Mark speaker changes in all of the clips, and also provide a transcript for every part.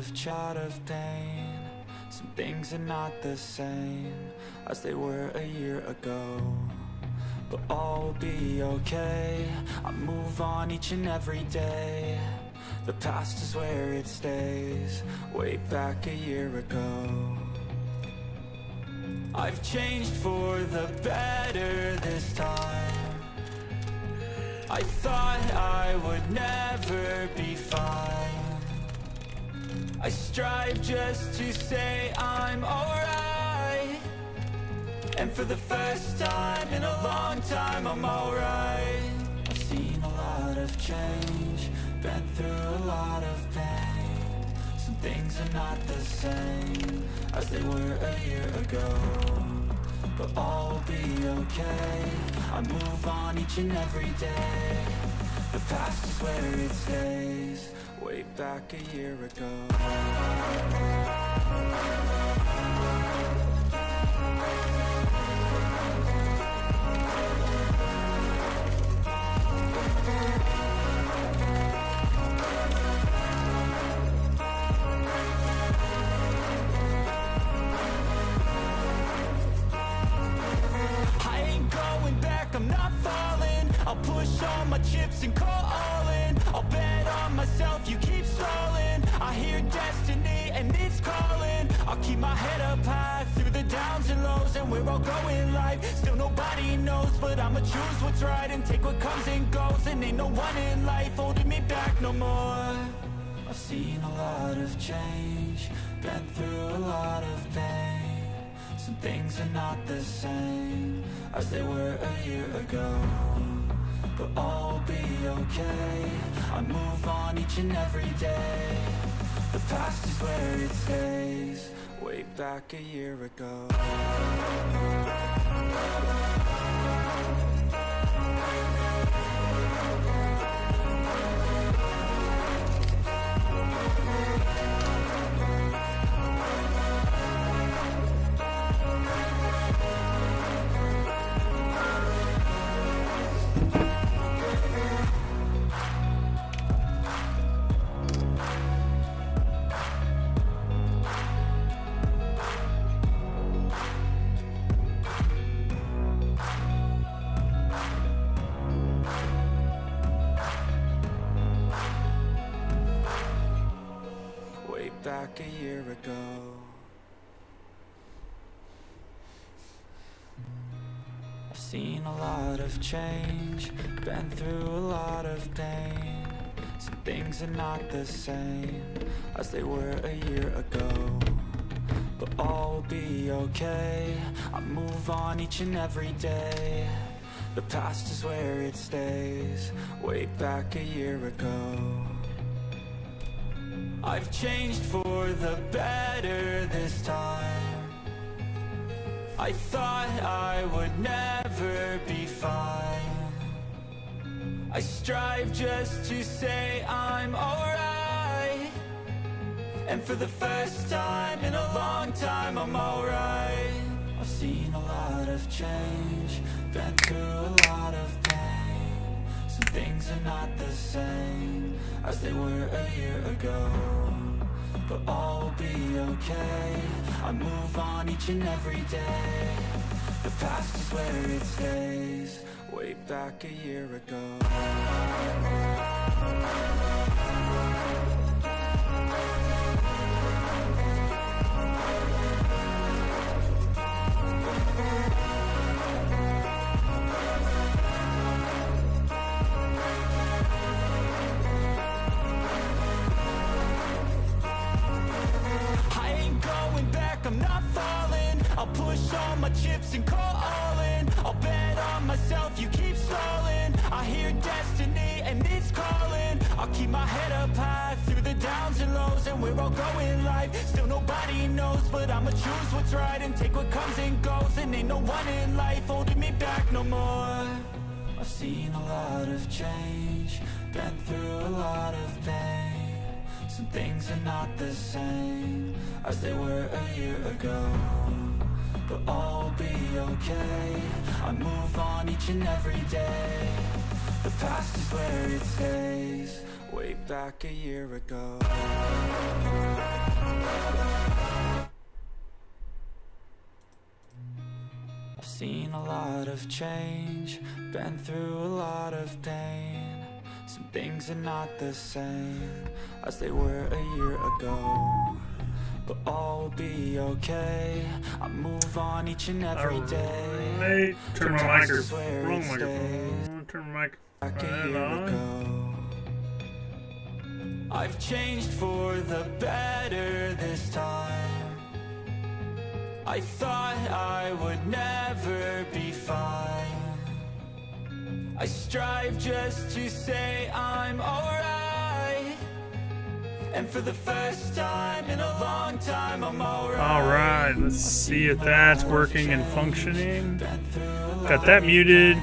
Speaker 1: of pain. Some things are not the same as they were a year ago, but all will be okay. I move on each and every day. The past is where it stays, way back a year ago. I've changed for the better this time. I thought I would never be fine. I strive just to say I'm alright, and for the first time in a long time I'm alright. I've seen a lot of change, been through a lot of pain. Some things are not the same as they were a year ago, but all will be okay. I move on each and every day. The past is where it stays, way back a year ago. I'm not falling, I'll push all my chips and call all in. I'll bet on myself, you keep stalling. I hear destiny and it's calling. I'll keep my head up high through the downs and lows, and we're all going live. Still nobody knows, but I'ma choose what's right and take what comes and goes. And ain't no one in life holding me back no more. I've seen a lot of change, been through a lot of pain. Some things are not the same as they were a year ago, but all will be okay. I move on each and every day. The past is where it stays, way back a year ago. Back a year ago. I've seen a lot of change, been through a lot of pain. Some things are not the same as they were a year ago, but all will be okay. I move on each and every day. The past is where it stays, way back a year ago. I've changed for the better this time. I thought I would never be fine. I strive just to say I'm alright, and for the first time in a long time I'm alright. I've seen a lot of change, been through a lot of pain. Some things are not the same as they were a year ago, but all will be okay. I move on each and every day. The past is where it stays, way back a year ago. I'm not falling, I'll push all my chips and call all in. I'll bet on myself, you keep stalling. I hear destiny and it's calling. I'll keep my head up high through the downs and lows, and we're all going live. Still nobody knows, but I'ma choose what's right and take what comes and goes. And ain't no one in life holding me back no more. I've seen a lot of change, been through a lot of pain. Some things are not the same as they were a year ago, but all will be okay. I move on each and every day. The past is where it stays, way back a year ago. Seen a lot of change, been through a lot of pain. Some things are not the same as they were a year ago, but all will be okay. I move on each and every day.
Speaker 2: Right. Turn my microphone. Wrong microphone. Turn my microphone on.
Speaker 1: I've changed for the better this time. I thought I would never be fine. I strive just to say I'm alright, and for the first time in a long time I'm alright.
Speaker 2: Alright, let's see if that's working and functioning. Got that muted.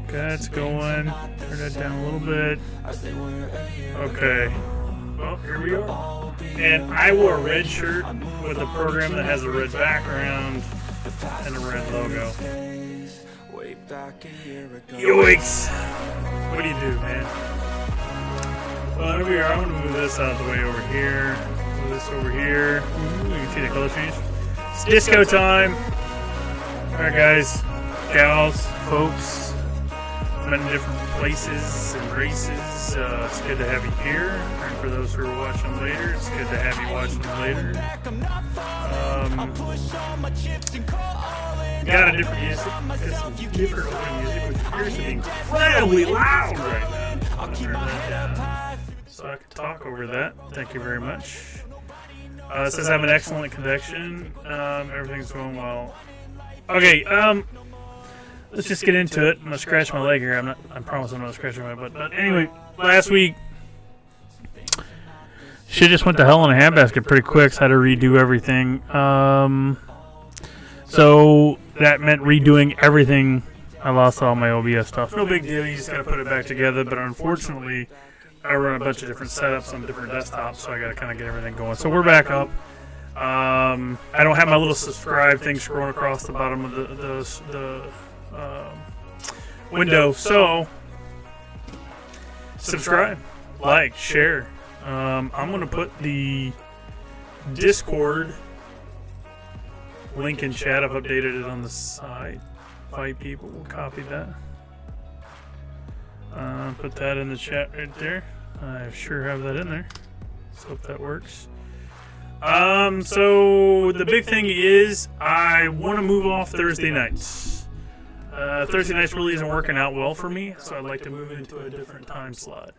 Speaker 2: That's going. Turn that down a little bit. Okay. Well, here we are. And I wore a red shirt with a program that has a red background and a red logo. Yoicks! What do you do, man? Well, here we are. I'm going to move this out of the way over here. Move this over here. Ooh, you can see the color change. It's disco time. Alright, guys, gals, folks, many different places and races. It's good to have you here. And for those who are watching later, it's good to have you watching later. Got a different music. Got some different music, which appears to be incredibly loud right now. I'll turn that down so I can talk over that. Thank you very much. It says I have an excellent connection. Everything's going well. Okay, let's just get into it. I'm gonna scratch my leg here. I promise I'm not scratching my butt. But anyway, last week shit just went to hell in a handbasket pretty quick. So I had to redo everything. So that meant redoing everything. I lost all my OBS stuff. No big deal. You just gotta put it back together. But unfortunately, I run a bunch of different setups on different desktops, so I gotta kind of get everything going. So we're back up. I don't have my little subscribe thing scrolling across the bottom of the window, so subscribe, like, share. I'm gonna put the Discord link in chat. I've updated it on the site. 5 people will copy that. Put that in the chat right there. I sure have that in there. Let's hope that works. So the big thing is I want to move off Thursday nights. Thursday nights really isn't working out well for me, so I'd like to move it into a different time slot.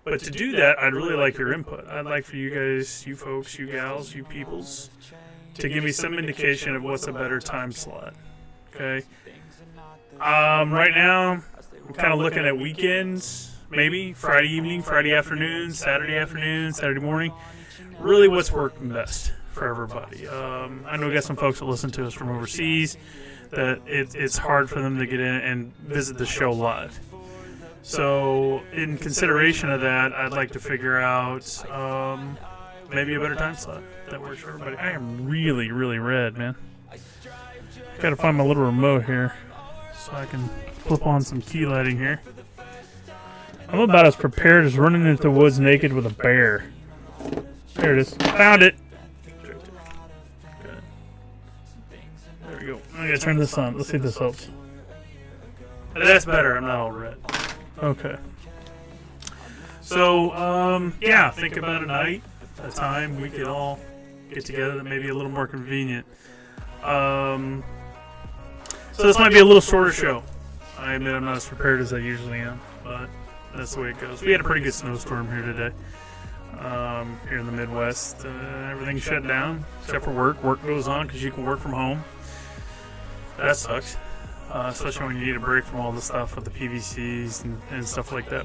Speaker 2: But to do that, I'd really like your input. I'd like for you guys, you folks, you gals, you peoples, to give me some indication of what's a better time slot. Okay? Right now, I'm kind of looking at weekends, maybe Friday evening, Friday afternoon, Saturday morning. Really what's working best for everybody. I know we got some folks that listen to us from overseas that it's hard for them to get in and visit the show live. So in consideration of that, I'd like to figure out maybe a better time slot that works for everybody. I am really, really red, man. Got to find my little remote here so I can flip on some key lighting here. I'm about as prepared as running into the woods naked with a bear. There it is. Found it. There we go. I gotta turn this on. Let's see if this helps. That's better. I'm not all red. Okay. So, yeah, think about a night, a time we could all get together that may be a little more convenient. So this might be a little shorter show. I admit I'm not as prepared as I usually am, but that's the way it goes. We had a pretty good snowstorm here today. Here in the Midwest, everything's shut down except for work. Work goes on because you can work from home. That sucks, especially when you need a break from all the stuff with the PVCs and stuff like that.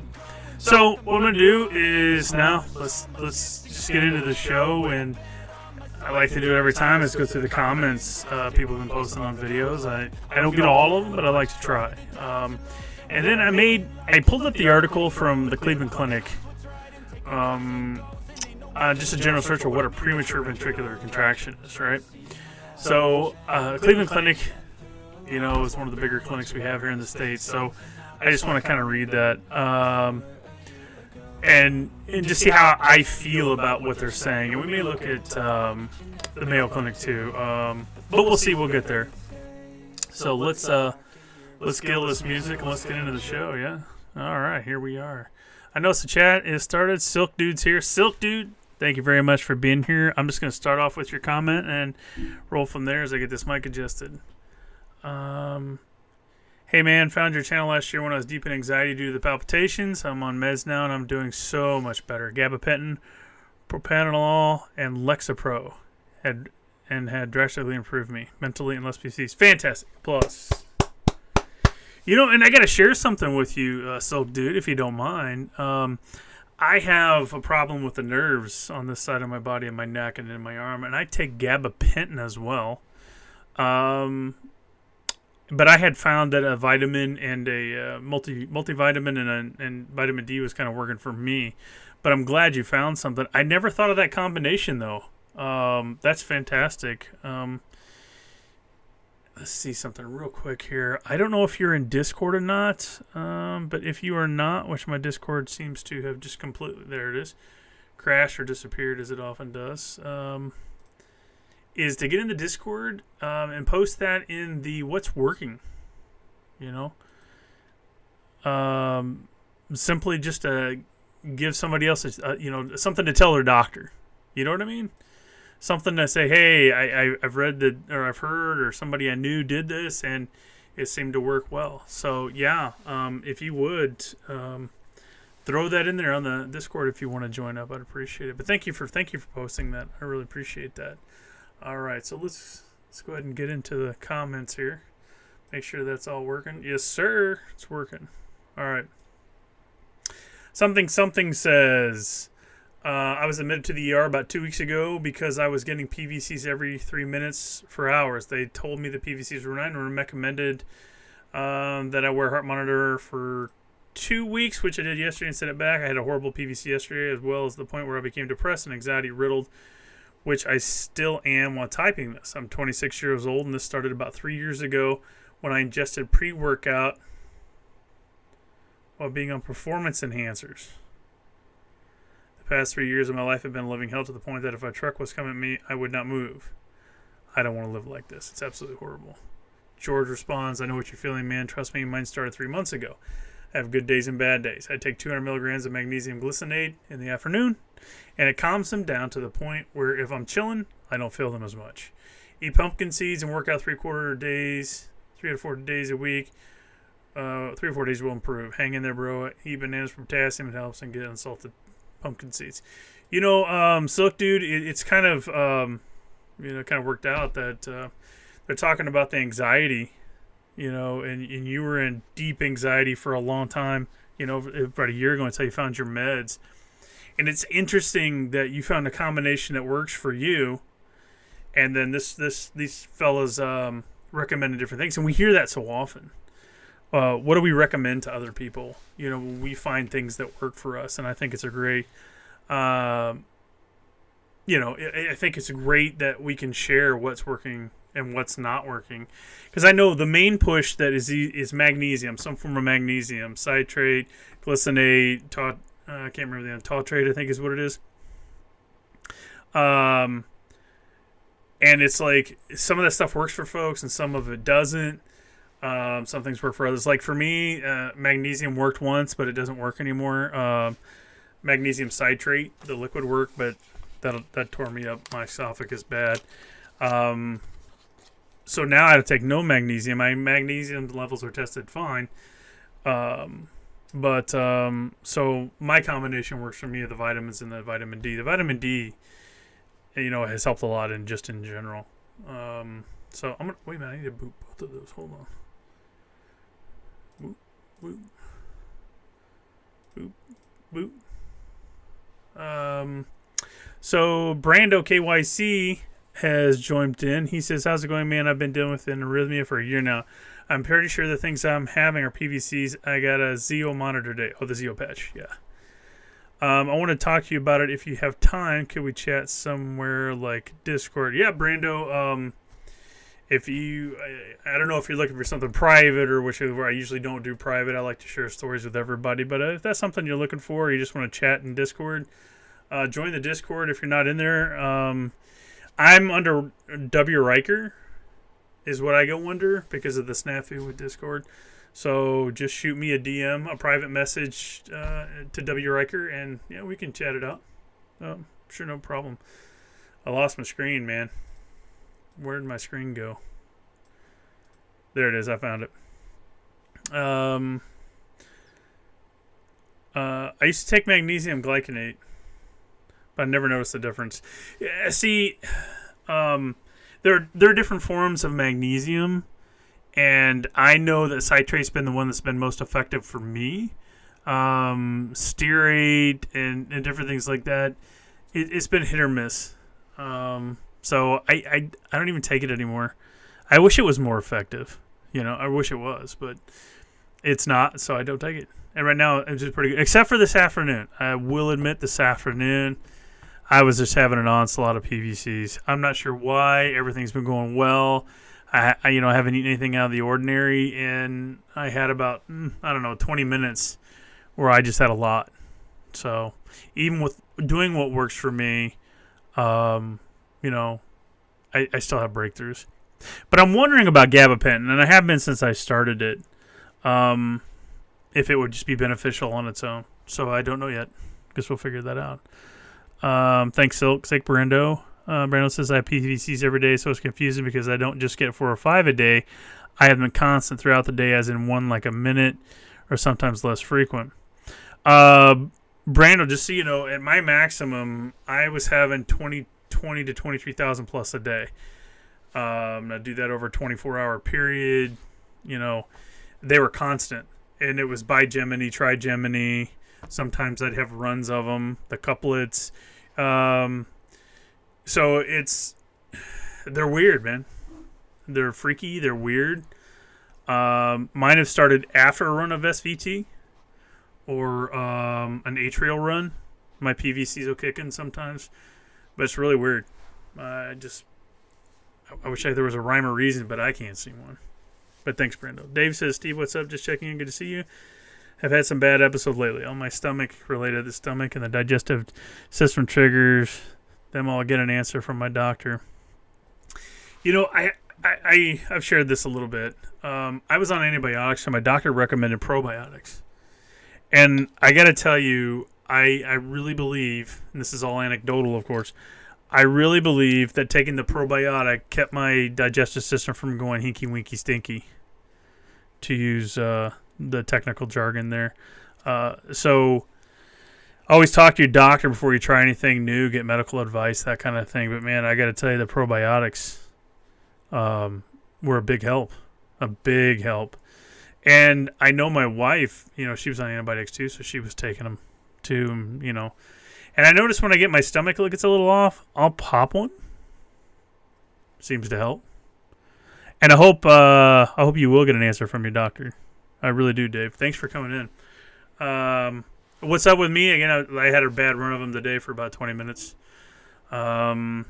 Speaker 2: So what I'm gonna do is now let's just get into the show, and I like to do it every time is go through the comments people have been posting on videos. I don't get all of them, but I like to try. And then I pulled up the article from the Cleveland Clinic. Just a general search of what a premature ventricular contraction is, right? So, Cleveland Clinic, you know, is one of the bigger clinics we have here in the States. So, I just want to kind of read that, and just see how I feel about what they're saying. And we may look at the Mayo Clinic too, but we'll see. We'll get there. So let's kill this music and let's get into the show. Yeah. All right, here we are. I noticed the chat is started. Silk Dude's here. Silk Dude, thank you very much for being here. I'm just going to start off with your comment and roll from there as I get this mic adjusted. Hey man, found your channel last year when I was deep in anxiety due to the palpitations. I'm on meds now and I'm doing so much better. Gabapentin, propranolol, and Lexapro had drastically improved me mentally and less PCs. Fantastic. Plus. You know, and I got to share something with you, Silk Dude, if you don't mind. I have a problem with the nerves on this side of my body, in my neck and in my arm, and I take gabapentin as well. But I had found that a vitamin and a multivitamin and vitamin D was kind of working for me. But I'm glad you found something. I never thought of that combination, though. That's fantastic. Let's see something real quick here. I don't know if you're in Discord or not, but if you are not, which my Discord seems to have just completely, there it is, crashed or disappeared as it often does, is to get in the Discord and post that in the what's working, you know. Simply just to give somebody else, something to tell their doctor. You know what I mean? Something to say, hey, I've read that, or I've heard, or somebody I knew did this, and it seemed to work well. So yeah, if you would throw that in there on the Discord if you want to join up, I'd appreciate it. But thank you for posting that. I really appreciate that. All right, so let's go ahead and get into the comments here. Make sure that's all working. Yes, sir, it's working. All right. Something says. I was admitted to the ER about 2 weeks ago because I was getting PVCs every 3 minutes for hours. They told me the PVCs were 9 and recommended that I wear a heart monitor for 2 weeks, which I did yesterday and sent it back. I had a horrible PVC yesterday, as well as the point where I became depressed and anxiety-riddled, which I still am while typing this. I'm 26 years old, and this started about 3 years ago when I ingested pre-workout while being on performance enhancers. The past 3 years of my life have been living hell to the point that if a truck was coming at me, I would not move. I don't want to live like this. It's absolutely horrible. George responds, I know what you're feeling, man. Trust me, mine started 3 months ago. I have good days and bad days. I take 200 milligrams of magnesium glycinate in the afternoon, and it calms them down to the point where if I'm chilling, I don't feel them as much. Eat pumpkin seeds and work out 3 to 4 days a week. 3 or 4 days will improve. Hang in there, bro. Eat bananas for potassium. It helps, and get unsalted pumpkin seeds. You know, Silk Dude, it's kind of, kind of worked out that they're talking about the anxiety, you know, and you were in deep anxiety for a long time, you know, about a year ago until you found your meds. And it's interesting that you found a combination that works for you, and then these fellas recommended different things, and we hear that so often. What do we recommend to other people? You know, when we find things that work for us, and I think it's a great, I think it's great that we can share what's working and what's not working. Because I know the main push that is magnesium, some form of magnesium, citrate, glycinate, I can't remember the name, tautrate, I think is what it is. And it's like some of that stuff works for folks and some of it doesn't. Some things work for others. Like for me, magnesium worked once, but it doesn't work anymore. Magnesium citrate, the liquid worked, but that tore me up. My esophagus bad. So now I have to take no magnesium. My magnesium levels are tested fine. So my combination works for me of the vitamins and the vitamin D. The vitamin D, has helped a lot in general. So I'm gonna wait a minute. I need to boot both of those. Hold on. Boop, boop, boop, boop. So Brando KYC has joined in. He says, "How's it going, man? I've been dealing with an arrhythmia for a year now. I'm pretty sure the things I'm having are PVCs. I got a Zeo monitor today. Oh, the Zeo patch. Yeah. I want to talk to you about it if you have time. Could we chat somewhere like Discord? Yeah, Brando. If you, I don't know if you're looking for something private or where I usually don't do private. I like to share stories with everybody. But if that's something you're looking for, or you just want to chat in Discord, join the Discord if you're not in there. I'm under W. Riker. is what I go under because of the snafu with Discord. So just shoot me a DM, a private message to W. Riker, and yeah, we can chat it out. Sure, no problem. I lost my screen, man. Where did my screen go? There it is. I found it. I used to take magnesium glycinate, but I never noticed the difference. Yeah, see, there are different forms of magnesium, and I know that citrate's been the one that's been most effective for me. Stearate and different things like that. It's been hit or miss. So I don't even take it anymore. I wish it was more effective. I wish it was, but it's not, so I don't take it. And right now, it's just pretty good. Except for this afternoon. I will admit this afternoon, I was just having an onslaught of PVCs. I'm not sure why. Everything's been going well. I haven't eaten anything out of the ordinary, and I had about, 20 minutes where I just had a lot. So even with doing what works for me, I still have breakthroughs. But I'm wondering about gabapentin, and I have been since I started it, if it would just be beneficial on its own. So I don't know yet. Guess we'll figure that out. Thanks, Silk Brando. Brando says, I have PVCs every day, so it's confusing because I don't just get 4 or 5 a day. I have them constant throughout the day, as in one like a minute or sometimes less frequent. Brando, just so you know, at my maximum, I was having 20 to 23,000 plus a day. I do that over a 24-hour period. They were constant. And it was Bigemini, Trigemini. Sometimes I'd have runs of them, the couplets. So they're weird, man. They're freaky. They're weird. Mine have started after a run of SVT or an atrial run. My PVCs will kick in sometimes. But it's really weird. I wish there was a rhyme or reason, but I can't see one. But thanks, Brando. Dave says, Steve, what's up? Just checking in. Good to see you. I've had some bad episodes lately. All my stomach related to the stomach and the digestive system triggers. Them all get an answer from my doctor. I've shared this a little bit. I was on antibiotics, so my doctor recommended probiotics. And I got to tell you, I really believe, and this is all anecdotal, of course, I really believe that taking the probiotic kept my digestive system from going hinky, winky, stinky, to use the technical jargon there. So always talk to your doctor before you try anything new, get medical advice, that kind of thing. But, man, I got to tell you, the probiotics were a big help. A big help. And I know my wife, she was on antibiotics too, so she was taking them too, And I notice when I get my stomach gets a little off, I'll pop one. Seems to help. And I hope you will get an answer from your doctor. I really do, Dave. Thanks for coming in. What's up with me? Again, I had a bad run of them today for about 20 minutes. No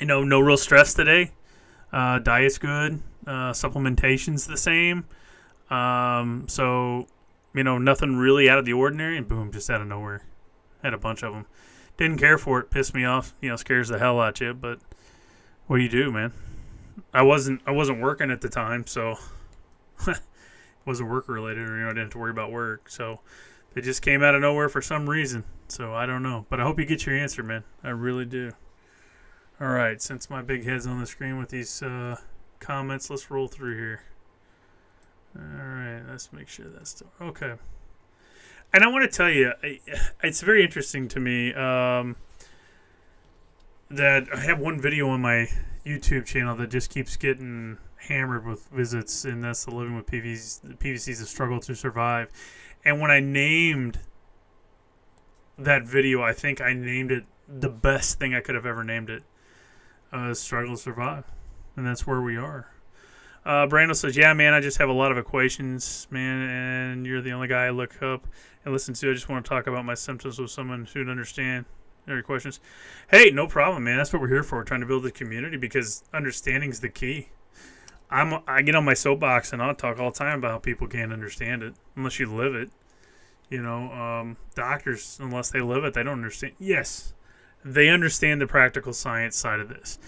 Speaker 2: real stress today. Diet's good. Supplementation's the same. So, nothing really out of the ordinary, and boom, just out of nowhere. Had a bunch of them. Didn't care for it. Pissed me off. Scares the hell out you. But what do you do, man? I wasn't working at the time, so it wasn't work related, or I didn't have to worry about work. So they just came out of nowhere for some reason. So I don't know. But I hope you get your answer, man. I really do. All right. Since my big head's on the screen with these comments, let's roll through here. All right. Let's make sure that's still okay. And I want to tell you, it's very interesting to me that I have one video on my YouTube channel that just keeps getting hammered with visits, and that's the Living with PVCs. The PVCs, the struggle to survive. And when I named that video, I think I named it the best thing I could have ever named it. Struggle to survive. And that's where we are. Brando says, yeah, man, I just have a lot of equations, man, and you're the only guy I look up and listen to. I just want to talk about my symptoms with someone who'd understand your questions. Hey, no problem, man. That's what we're here for, trying to build a community, because understanding is the key. I get on my soapbox and I'll talk all the time about how people can't understand it unless you live it. Doctors, unless they live it, they don't understand. Yes, they understand the practical science side of this.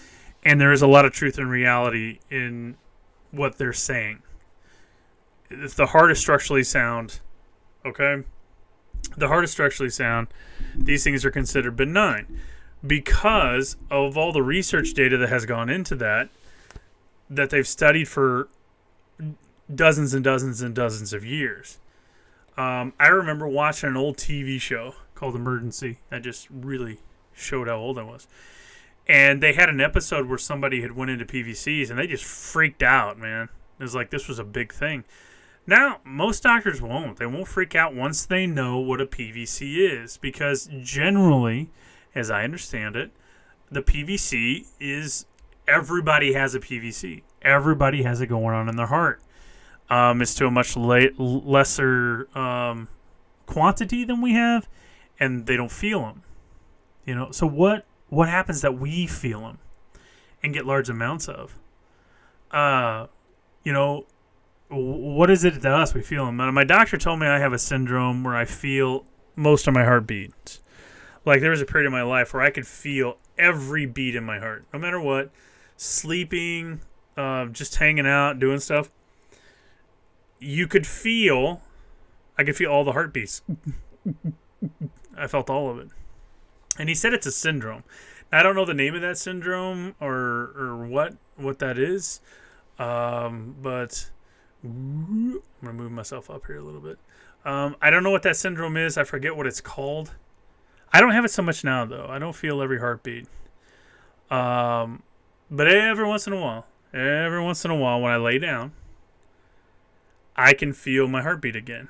Speaker 2: And there is a lot of truth and reality in what they're saying. If the heart is structurally sound, okay, the heart is structurally sound, these things are considered benign because of all the research data that has gone into that they've studied for dozens and dozens and dozens of years. I remember watching an old TV show called Emergency. That just really showed how old I was. And they had an episode where somebody had went into PVCs and they just freaked out, man. It was like this was a big thing. Now, most doctors won't. They won't freak out once they know what a PVC is because generally, as I understand it, the PVC is everybody has a PVC. Everybody has it going on in their heart. It's to a much lesser quantity than we have, and they don't feel them. You know, so what happens that we feel them and get large amounts of? You know, what is it to us we feel them? My doctor told me I have a syndrome where I feel most of my heartbeats. Like there was a period in my life where I could feel every beat in my heart, no matter what. Sleeping, just hanging out, doing stuff. I could feel all the heartbeats. I felt all of it. And he said it's a syndrome. I don't know the name of that syndrome or what that is. But I'm going to move myself up here a little bit. I don't know what that syndrome is. I forget what it's called. I don't have it so much now, though. I don't feel every heartbeat. But every once in a while, when I lay down, I can feel my heartbeat again.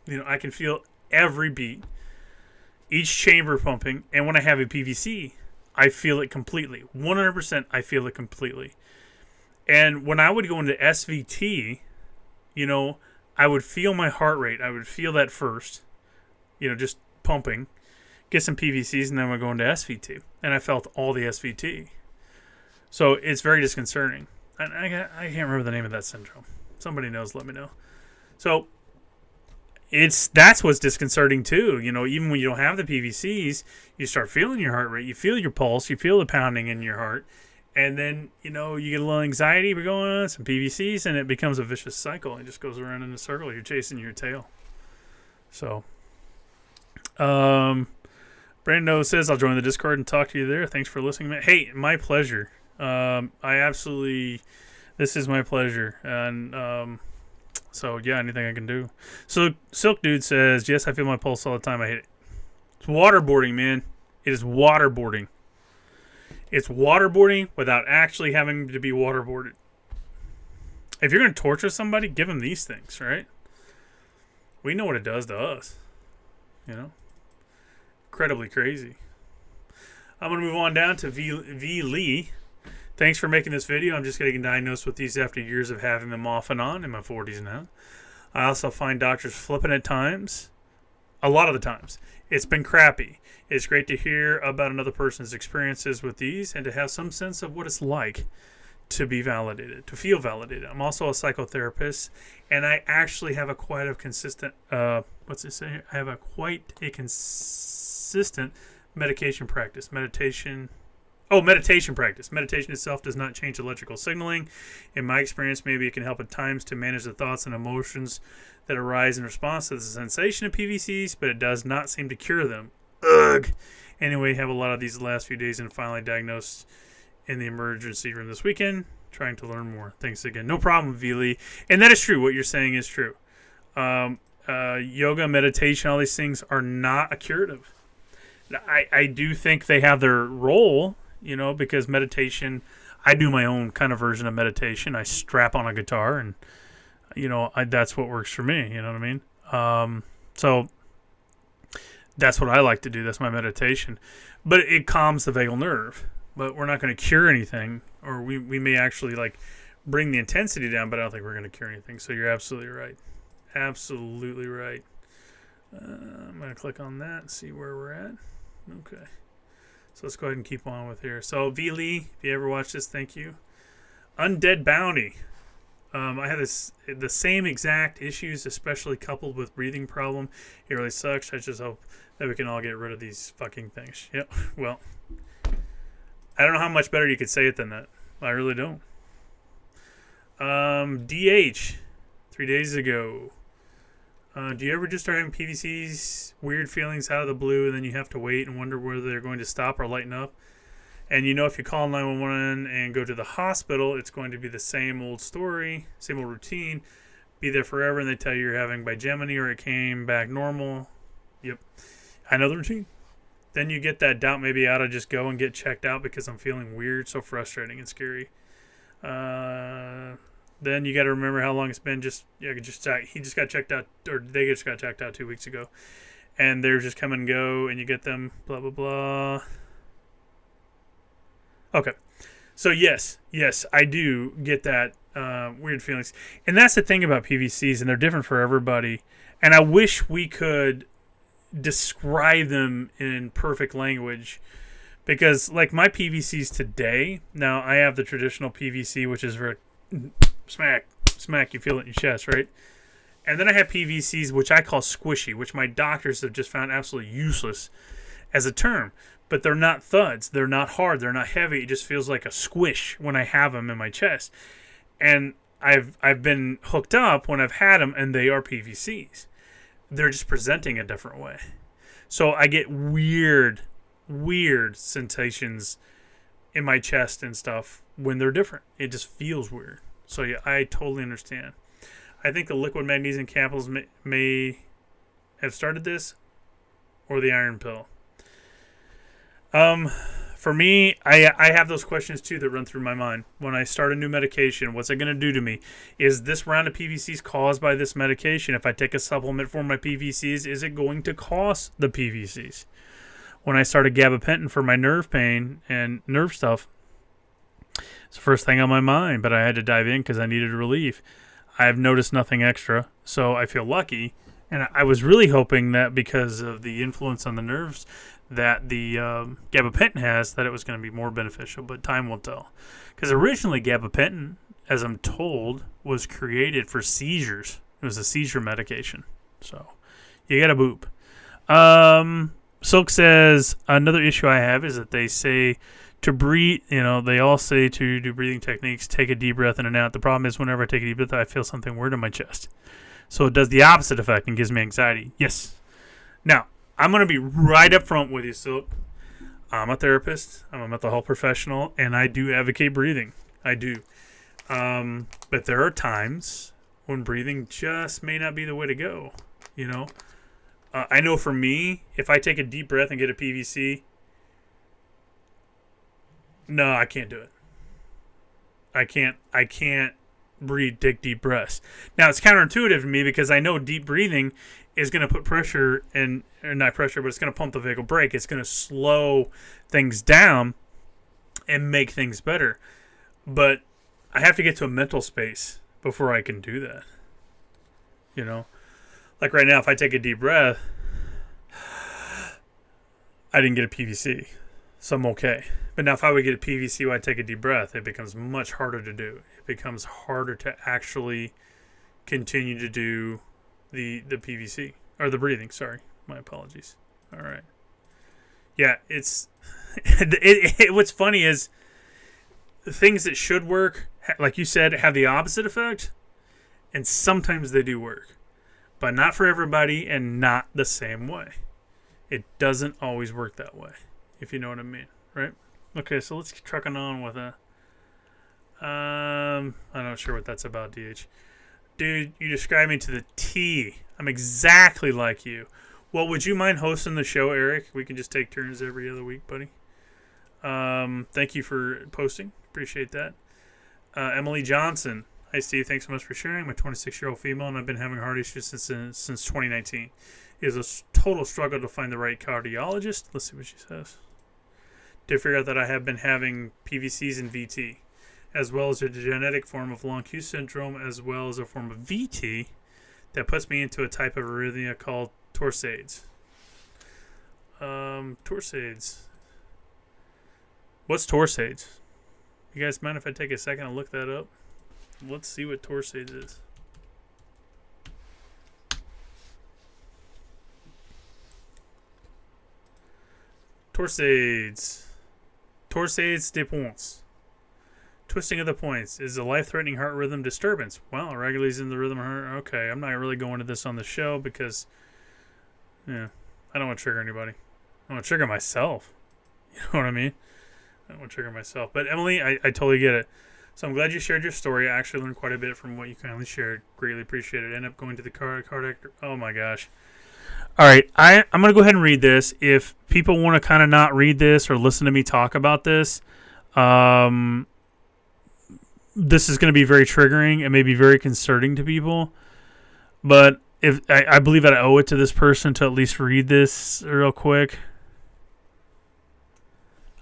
Speaker 2: You know, I can feel every beat, each chamber pumping, and when I have a PVC, I feel it completely. 100% I feel it completely. And when I would go into SVT, you know, I would feel my heart rate. I would feel that first, you know, just pumping, get some PVCs, and then we'd go into SVT. And I felt all the SVT. So it's very disconcerting. And I can't remember the name of that syndrome. Somebody knows, let me know. So that's what's disconcerting too. You know, even when you don't have the PVCs, you start feeling your heart rate, you feel your pulse, you feel the pounding in your heart, and then, you know, you get a little anxiety, we're going on some PVCs, and it becomes a vicious cycle. It just goes around in a circle. You're chasing your tail. So, Brando says, I'll join the Discord and talk to you there. Thanks for listening, man. Hey, my pleasure. This is my pleasure. And, so, yeah, anything I can do. So, Silk Dude says, yes, I feel my pulse all the time. I hate it. It's waterboarding, man. It is waterboarding. It's waterboarding without actually having to be waterboarded. If you're going to torture somebody, give them these things, right? We know what it does to us. You know? Incredibly crazy. I'm going to move on down to V. Lee. Thanks for making this video. I'm just getting diagnosed with these after years of having them off and on in my 40s now. I also find doctors flipping at times. A lot of the times. It's been crappy. It's great to hear about another person's experiences with these and to have some sense of what it's like to be validated, to feel validated. I'm also a psychotherapist, and I actually have quite a consistent medication practice. Meditation practice. Meditation itself does not change electrical signaling. In my experience, maybe it can help at times to manage the thoughts and emotions that arise in response to the sensation of PVCs, but it does not seem to cure them. Ugh. Anyway, have a lot of these the last few days and finally diagnosed in the emergency room this weekend. Trying to learn more. Thanks again. No problem, Vili. And that is true. What you're saying is true. Yoga, meditation, all these things are not a curative. I do think they have their role, you know, because meditation, I do my own kind of version of meditation. I strap on a guitar and, you know, that's what works for me. You know what I mean? So that's what I like to do. That's my meditation. But it calms the vagal nerve. But we're not going to cure anything, or we may actually, like, bring the intensity down, but I don't think we're going to cure anything. So you're absolutely right. Absolutely right. I'm going to click on that and see where we're at. Okay. So let's go ahead and keep on with here. So, V. Lee, if you ever watch this, thank you. Undead Bounty. I had the same exact issues, especially coupled with breathing problem. It really sucks. I just hope that we can all get rid of these fucking things. Yep. Well, I don't know how much better you could say it than that. I really don't. DH, 3 days ago. Do you ever just start having PVCs, weird feelings out of the blue, and then you have to wait and wonder whether they're going to stop or lighten up? And you know if you call 911 and go to the hospital, it's going to be the same old story, same old routine, be there forever, and they tell you you're having bigeminy or it came back normal. Yep. I know the routine. Then you get that doubt, maybe I ought to just go and get checked out because I'm feeling weird, so frustrating and scary. Then you got to remember how long it's been. He just got checked out, or they just got checked out 2 weeks ago. And they're just come and go, and you get them, blah, blah, blah. Okay. So, yes, I do get that weird feelings. And that's the thing about PVCs, and they're different for everybody. And I wish we could describe them in perfect language. Because, like, my PVCs today, now I have the traditional PVC, which is very smack, you feel it in your chest, right? And then I have PVCs, which I call squishy, which my doctors have just found absolutely useless as a term. But they're not thuds. They're not hard. They're not heavy. It just feels like a squish when I have them in my chest. And I've been hooked up when I've had them, and they are PVCs. They're just presenting a different way. So I get weird sensations in my chest and stuff when they're different. It just feels weird. So yeah, I totally understand. I think the liquid magnesium capsules may have started this, or the iron pill. For me, I have those questions too that run through my mind. When I start a new medication, what's it going to do to me? Is this round of PVCs caused by this medication? If I take a supplement for my PVCs, is it going to cause the PVCs? When I started gabapentin for my nerve pain and nerve stuff, it's the first thing on my mind, but I had to dive in because I needed relief. I've noticed nothing extra, so I feel lucky. And I was really hoping that because of the influence on the nerves that the gabapentin has, that it was going to be more beneficial, but time will tell. Because originally gabapentin, as I'm told, was created for seizures. It was a seizure medication. So you got a boop. Silk says, another issue I have is that they say to breathe, they all say to do breathing techniques, take a deep breath in and out. The problem is whenever I take a deep breath, I feel something weird in my chest. So it does the opposite effect and gives me anxiety. Yes. Now, I'm going to be right up front with you, Silk. I'm a therapist. I'm a mental health professional, and I do advocate breathing. I do. But there are times when breathing just may not be the way to go, I know for me, if I take a deep breath and get a PVC, no, I can't do it. I can't take deep breaths. Now, it's counterintuitive to me because I know deep breathing is going to put pressure in, or not pressure, but it's going to pump the vagal brake. It's going to slow things down and make things better. But I have to get to a mental space before I can do that. Like right now, if I take a deep breath, I didn't get a PVC, so I'm okay. But now if I would get a PVC when I take a deep breath, it becomes much harder to do. It becomes harder to actually continue to do the PVC, or the breathing, sorry. My apologies. All right. Yeah, it's... what's funny is things that should work, like you said, have the opposite effect, and sometimes they do work. But not for everybody and not the same way. It doesn't always work that way, if you know what I mean, right? Okay, so let's keep trucking on with a... I'm not sure what that's about, DH. Dude, you describe me to the T. I'm exactly like you. Well, would you mind hosting the show, Eric? We can just take turns every other week, buddy. Thank you for posting. Appreciate that. Emily Johnson. Hi, Steve. Thanks so much for sharing. I'm a 26-year-old female, and I've been having heart issues since 2019. It is a total struggle to find the right cardiologist. Let's see what she says. To figure out that I have been having PVCs and VT, as well as a genetic form of long Q syndrome, as well as a form of VT that puts me into a type of arrhythmia called Torsades. Torsades. What's Torsades? You guys mind if I take a second and look that up? Let's see what Torsades is. Torsades. Torsades de points. Twisting of the points is a life-threatening heart rhythm disturbance. Wow, regularly in the rhythm of heart. Okay, I'm not really going to this on the show because, yeah, I don't want to trigger anybody. I want to trigger myself. You know what I mean? I don't want to trigger myself. But Emily, I totally get it. So I'm glad you shared your story. I actually learned quite a bit from what you kindly shared. Greatly appreciate it. End up going to the card actor. Oh my gosh. All right, I'm going to go ahead and read this. If people want to kind of not read this or listen to me talk about this, this is going to be very triggering and maybe very concerning to people. But if I believe that I owe it to this person to at least read this real quick.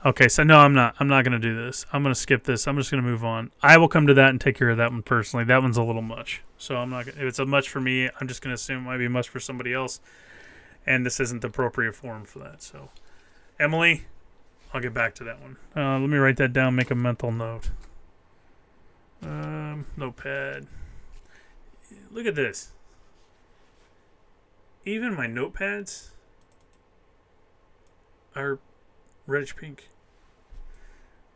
Speaker 2: Okay, so no, I'm not going to do this. I'm going to skip this. I'm just going to move on. I will come to that and take care of that one personally. That one's a little much. So I'm not. If it's a much for me, I'm just going to assume it might be much for somebody else. And this isn't the appropriate forum for that. So, Emily, I'll get back to that one. Let me write that down, make a mental note. Notepad. Look at this. Even my notepads are reddish pink.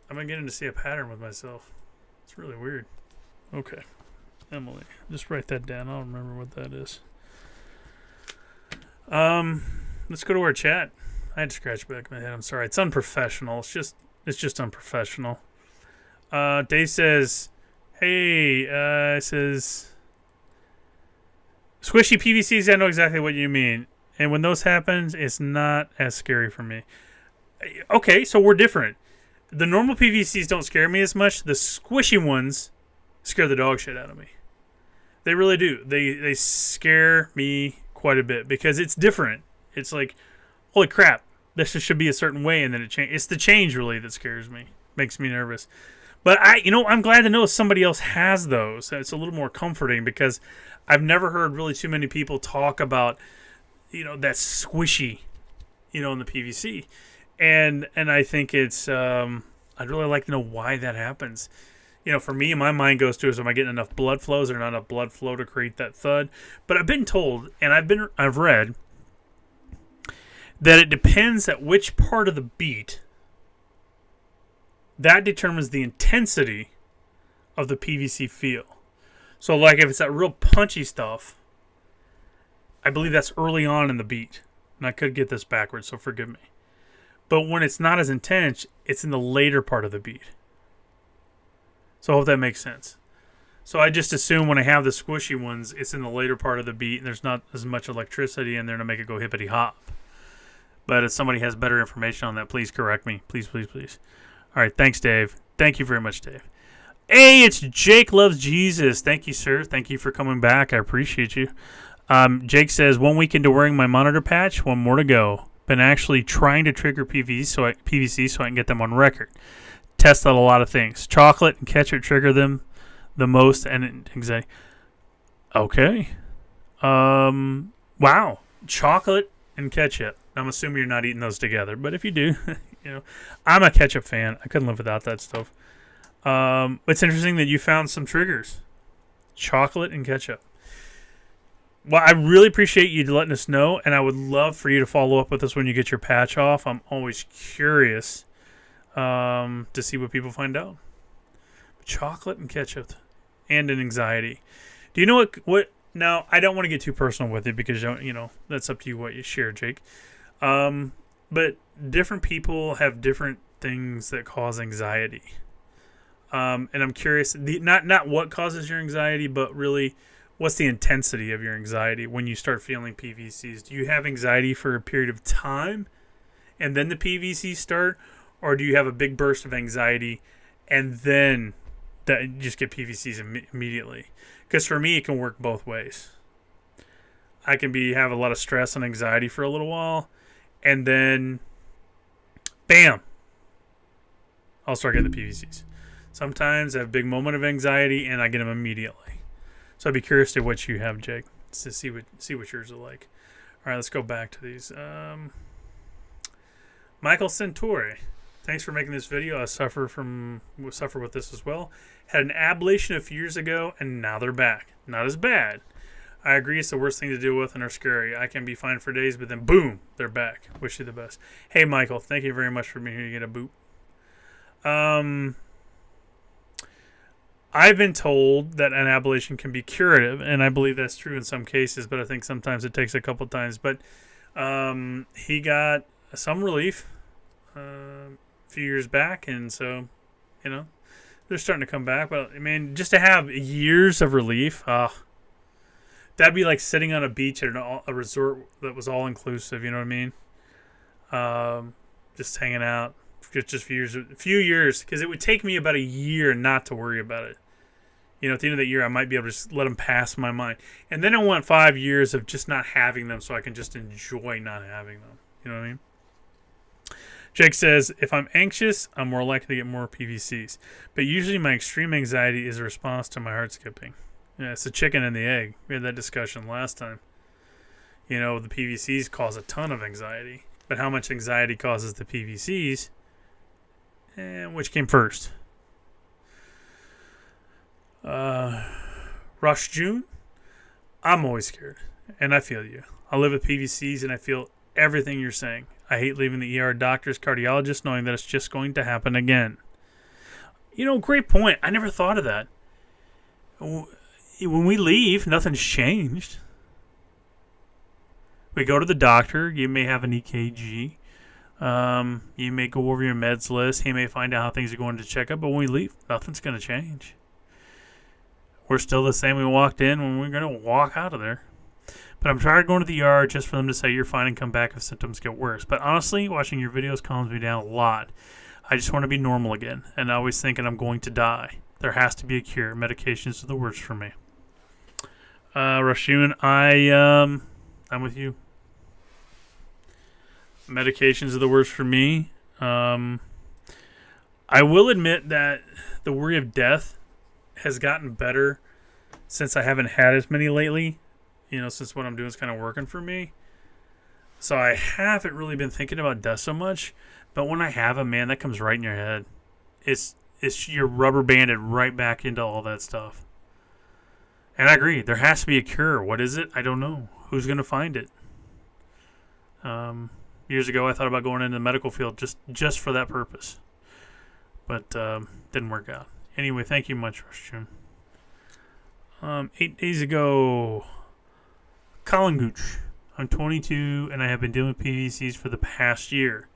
Speaker 2: I'm beginning to see a pattern with myself. It's really weird. Okay. Emily, just write that down. I'll remember what that is. Let's go to our chat. I had to scratch back my head. I'm sorry. It's unprofessional. It's just unprofessional. Dave says, hey, says, squishy PVCs, I know exactly what you mean. And when those happen, it's not as scary for me. Okay, so we're different. The normal PVCs don't scare me as much. The squishy ones scare the dog shit out of me. They really do. They scare me quite a bit because it's different. It's like, holy crap, this should be a certain way, and then it changes. It's the change really that scares me, makes me nervous. But I'm glad to know somebody else has those. It's a little more comforting because I've never heard really too many people talk about, that squishy, in the PVC, and I think it's I'd really like to know why that happens. For me, my mind goes to, am I getting enough blood flow? Is there not enough blood flow to create that thud? But I've been told, and I've read, that it depends at which part of the beat that determines the intensity of the PVC feel. So, like, if it's that real punchy stuff, I believe that's early on in the beat. And I could get this backwards, so forgive me. But when it's not as intense, it's in the later part of the beat. So I hope that makes sense. So I just assume when I have the squishy ones, it's in the later part of the beat, and there's not as much electricity in there to make it go hippity hop. But if somebody has better information on that, please correct me. Please, please, please. All right, thanks, Dave. Thank you very much, Dave. Hey, it's Jake Loves Jesus. Thank you, sir. Thank you for coming back. I appreciate you. Jake says, 1 week into wearing my monitor patch, 1 more to go. Been actually trying to trigger PVC so I can get them on record. Test out a lot of things. Chocolate and ketchup trigger them the most, and anxiety. Okay. Wow. Chocolate and ketchup. I'm assuming you're not eating those together, but if you do, I'm a ketchup fan. I couldn't live without that stuff. It's interesting that you found some triggers. Chocolate and ketchup. Well, I really appreciate you letting us know, and I would love for you to follow up with us when you get your patch off. I'm always curious to see what people find out. Chocolate and ketchup and an anxiety. Do you know what? Now, I don't want to get too personal with it because, that's up to you what you share, Jake. But different people have different things that cause anxiety. And I'm curious, not what causes your anxiety, but really what's the intensity of your anxiety when you start feeling PVCs? Do you have anxiety for a period of time and then the PVCs start? Or do you have a big burst of anxiety and then that you just get PVCs immediately? Because for me, it can work both ways. I can have a lot of stress and anxiety for a little while, and then, bam, I'll start getting the PVCs. Sometimes I have a big moment of anxiety, and I get them immediately. So I'd be curious to what you have, Jake, to see what yours are like. All right, let's go back to these. Michael Centauri. Thanks for making this video. I suffer with this as well. Had an ablation a few years ago, and now they're back. Not as bad. I agree it's the worst thing to deal with and are scary. I can be fine for days, but then boom, they're back. Wish you the best. Hey, Michael, thank you very much for being here. You get a boop. I've been told that an ablation can be curative, and I believe that's true in some cases, but I think sometimes it takes a couple times. But he got some relief a few years back, and so, you know, they're starting to come back. But, I mean, just to have years of relief, that'd be like sitting on a beach at a resort that was all-inclusive, you know what I mean? Just hanging out for just a few years, because it would take me about a year not to worry about it. You know, at the end of the year, I might be able to just let them pass my mind. And then I want 5 years of just not having them so I can just enjoy not having them. You know what I mean? Jake says, if I'm anxious, I'm more likely to get more PVCs. But usually my extreme anxiety is a response to my heart skipping. Yeah, it's the chicken and the egg. We had that discussion last time. You know, the PVCs cause a ton of anxiety. But how much anxiety causes the PVCs? And which came first? Rush June? I'm always scared. And I feel you. I live with PVCs and I feel everything you're saying. I hate leaving the ER doctors, cardiologists, knowing that it's just going to happen again. You know, great point. I never thought of that. When we leave, nothing's changed. We go to the doctor. You may have an EKG. You may go over your meds list. He may find out how things are going to check up. But when we leave, nothing's going to change. We're still the same we walked in when we're going to walk out of there. But I'm tired of going to the ER just for them to say you're fine and come back if symptoms get worse. But honestly, watching your videos calms me down a lot. I just want to be normal again. And always thinking I'm going to die. There has to be a cure. Medications are the worst for me. Rashun, I'm with you. Medications are the worst for me. I will admit that the worry of death has gotten better since I haven't had as many lately. You know, since what I'm doing is kind of working for me. So I haven't really been thinking about death so much. But when I have a man, that comes right in your head. It's you're rubber banded right back into all that stuff. And I agree. There has to be a cure. What is it? I don't know. Who's going to find it? Years ago, I thought about going into the medical field just for that purpose. But didn't work out. Anyway, thank you much, Rushjun. 8 days ago, Colin Gooch. I'm 22, and I have been dealing with PVCs for the past year.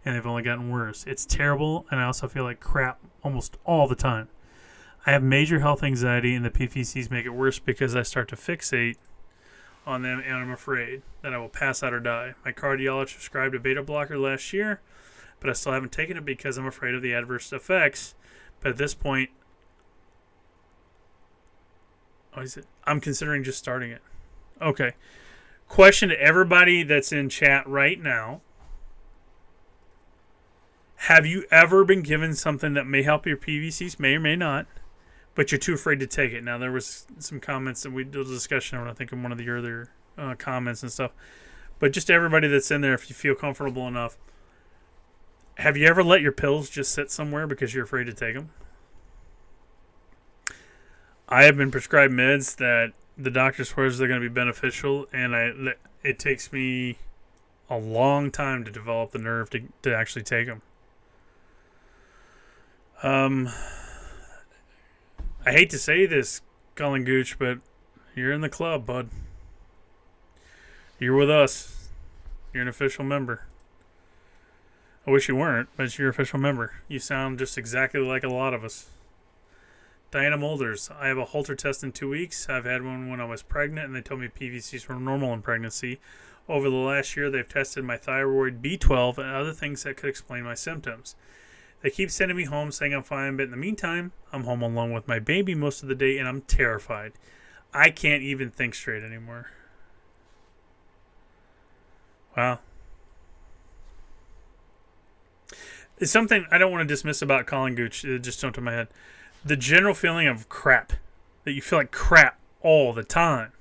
Speaker 2: And they've only gotten worse. It's terrible, and I also feel like crap almost all the time. I have major health anxiety, and the PVCs make it worse because I start to fixate on them, and I'm afraid that I will pass out or die. My cardiologist prescribed a beta blocker last year, but I still haven't taken it because I'm afraid of the adverse effects. But at this point, I'm considering just starting it. Okay. Question to everybody that's in chat right now. Have you ever been given something that may help your PVCs, may or may not, but you're too afraid to take it? Now, there was some comments that we did a discussion on, I think, in one of the earlier comments and stuff. But just everybody that's in there, if you feel comfortable enough, have you ever let your pills just sit somewhere because you're afraid to take them? I have been prescribed meds that the doctor swears they're going to be beneficial, and it takes me a long time to develop the nerve to actually take them. I hate to say this, Colin Gooch, but you're in the club, bud. You're with us. You're an official member. I wish you weren't, but you're an official member. You sound just exactly like a lot of us. Diana Mulders, I have a Holter test in 2 weeks. I've had one when I was pregnant, and they told me PVCs were normal in pregnancy. Over the last year, they've tested my thyroid, B12, and other things that could explain my symptoms. They keep sending me home saying I'm fine, but in the meantime, I'm home alone with my baby most of the day, and I'm terrified. I can't even think straight anymore. Wow. It's something I don't want to dismiss about Colin Gooch. It just jumped in my head. The general feeling of crap. That you feel like crap all the time.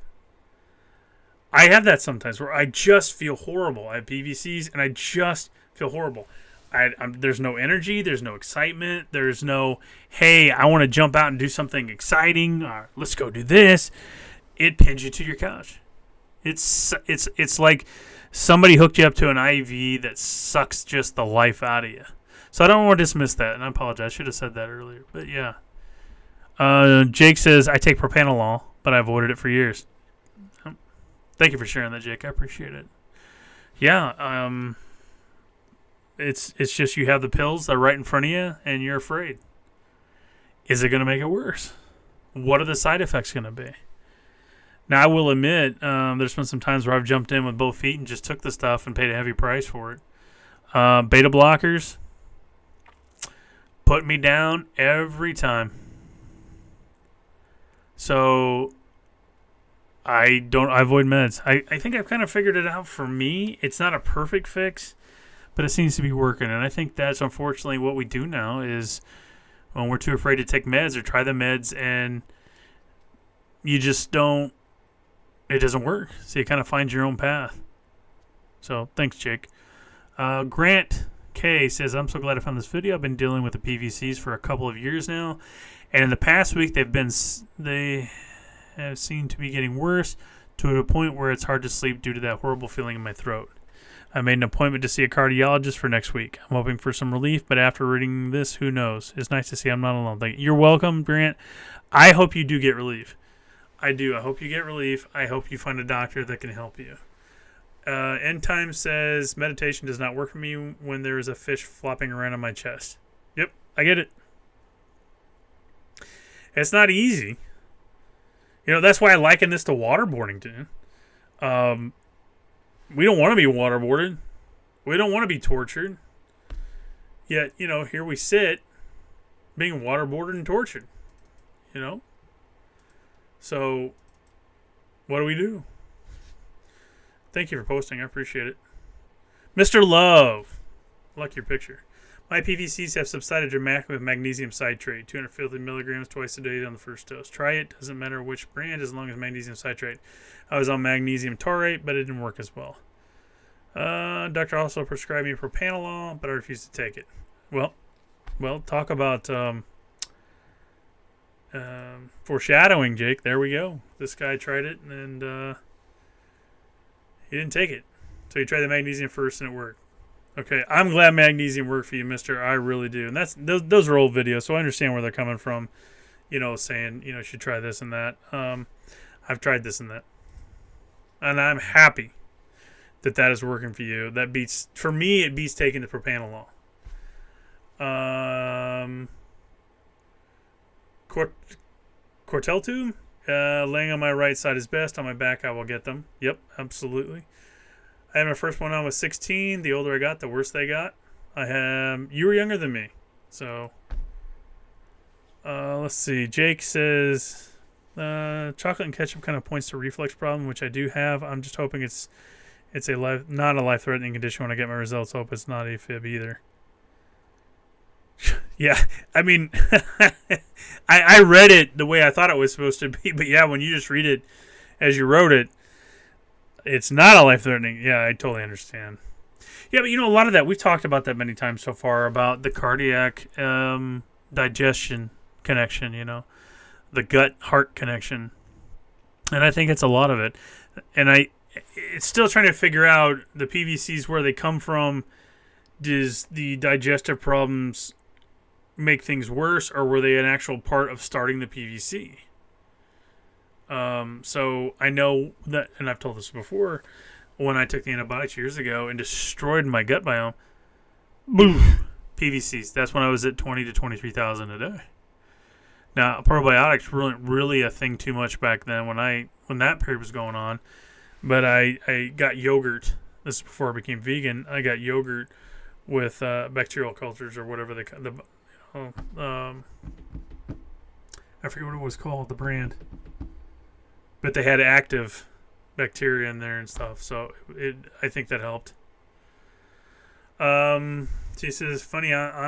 Speaker 2: I have that sometimes where I just feel horrible. I have PVCs and I just feel horrible. There's no energy. There's no excitement. There's no, hey, I want to jump out and do something exciting. Or, let's go do this. It pins you to your couch. It's like somebody hooked you up to an IV that sucks just the life out of you. So I don't want to dismiss that, and I apologize. I should have said that earlier. But yeah. Jake says, I take propanolol, but I avoided it for years. Thank you for sharing that, Jake. I appreciate it. Yeah, it's just you have the pills that are right in front of you, and you're afraid. Is it going to make it worse? What are the side effects going to be? Now, I will admit, there's been some times where I've jumped in with both feet and just took the stuff and paid a heavy price for it. Beta blockers put me down every time. So I avoid meds. I think I've kind of figured it out for me. It's not a perfect fix, but it seems to be working. And I think that's unfortunately what we do now is when we're too afraid to take meds or try the meds and you just don't, it doesn't work. So you kind of find your own path. So thanks, Jake. Grant K says, I'm so glad I found this video. I've been dealing with the PVCs for a couple of years now. And in the past week, they have seemed to be getting worse to a point where it's hard to sleep due to that horrible feeling in my throat. I made an appointment to see a cardiologist for next week. I'm hoping for some relief, but after reading this, who knows? It's nice to see I'm not alone. Thank you. You're welcome, Grant. I hope you do get relief. I do. I hope you get relief. I hope you find a doctor that can help you. End Time says, meditation does not work for me when there is a fish flopping around on my chest. Yep, I get it. It's not easy. You know, that's why I liken this to waterboarding, dude. We don't want to be waterboarded. We don't want to be tortured. Yet, you know, here we sit being waterboarded and tortured. You know? So, what do we do? Thank you for posting. I appreciate it. Mr. Love. I like your picture. My PVCs have subsided dramatically with magnesium citrate, 250 milligrams twice a day on the first dose. Try it. Doesn't matter which brand as long as magnesium citrate. I was on magnesium taurate, but it didn't work as well. Doctor also prescribed me propanolol, but I refused to take it. Well, talk about foreshadowing, Jake. There we go. This guy tried it, and he didn't take it. So he tried the magnesium first, and it worked. Okay, I'm glad magnesium worked for you, mister. I really do. And those are old videos, so I understand where they're coming from, you know, saying, you know, you should try this and that. I've tried this and that. And I'm happy that is working for you. That beats, for me, it beats taking the propanolol. Cortel tube? Laying on my right side is best. On my back, I will get them. Yep, absolutely. I had my first one on was 16. The older I got, the worse they got. You were younger than me. So, let's see. Jake says, chocolate and ketchup kind of points to a reflux problem, which I do have. I'm just hoping it's not a life-threatening condition when I get my results. Hope it's not AFib either. Yeah, I mean, I read it the way I thought it was supposed to be, but yeah, when you just read it as you wrote it, it's not a life-threatening. Yeah, I totally understand. Yeah, but you know, a lot of that, we've talked about that many times so far, about the cardiac digestion connection, you know, the gut-heart connection. And I think it's a lot of it. And it's still trying to figure out the PVCs, where they come from. Does the digestive problems make things worse, or were they an actual part of starting the PVC? So I know that, and I've told this before, when I took the antibiotics years ago and destroyed my gut biome, boom, PVCs. That's when I was at 20 to 23,000 a day. Now, probiotics weren't really a thing too much back then when that period was going on, but I got yogurt. This is before I became vegan. I got yogurt with bacterial cultures, or whatever I forget what it was called, the brand. But they had active bacteria in there and stuff, so I think that helped. She says, funny, I